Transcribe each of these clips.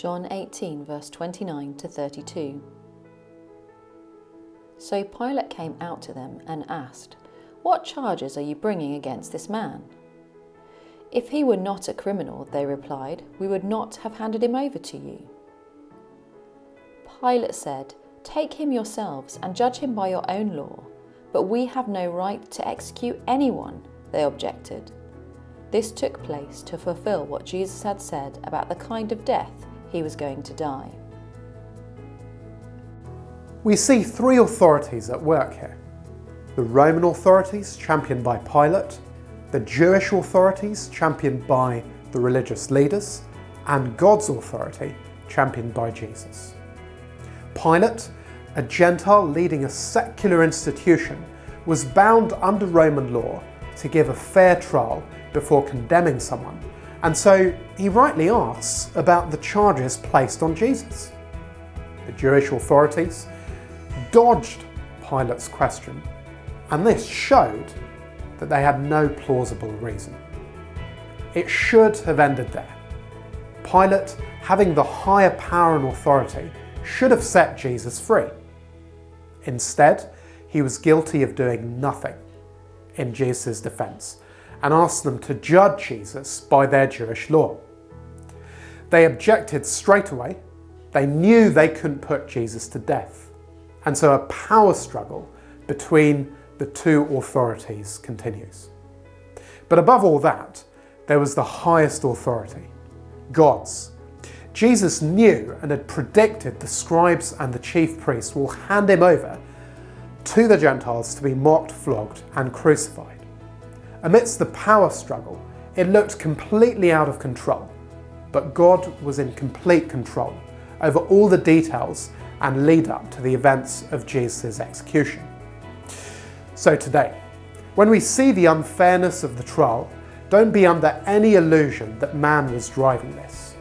John 18 verse 29 to 32. So Pilate came out to them and asked, "What charges are you bringing against this man?" "If he were not a criminal," they replied, "we would not have handed him over to you." Pilate said, "Take him yourselves and judge him by your own law, but we have no right to execute anyone," they objected. This took place to fulfill what Jesus had said about the kind of death he was going to die. We see three authorities at work here. The Roman authorities, championed by Pilate, the Jewish authorities, championed by the religious leaders, and God's authority, championed by Jesus. Pilate, a Gentile leading a secular institution, was bound under Roman law to give a fair trial before condemning someone, and so he rightly asks about the charges placed on Jesus. The Jewish authorities dodged Pilate's question, and this showed that they had no plausible reason. It should have ended there. Pilate, having the higher power and authority, should have set Jesus free. Instead, he was guilty of doing nothing in Jesus' defense and asked them to judge Jesus by their Jewish law. They objected straight away. They knew they couldn't put Jesus to death. And so a power struggle between the two authorities continues. But above all that, there was the highest authority, God's. Jesus knew and had predicted the scribes and the chief priests will hand him over to the Gentiles to be mocked, flogged, and crucified. Amidst the power struggle, it looked completely out of control, but God was in complete control over all the details and lead up to the events of Jesus' execution. So today, when we see the unfairness of the trial, don't be under any illusion that man was driving this.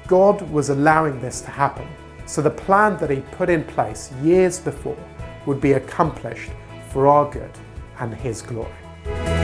God was allowing this to happen, so the plan that he put in place years before would be accomplished for our good and his glory.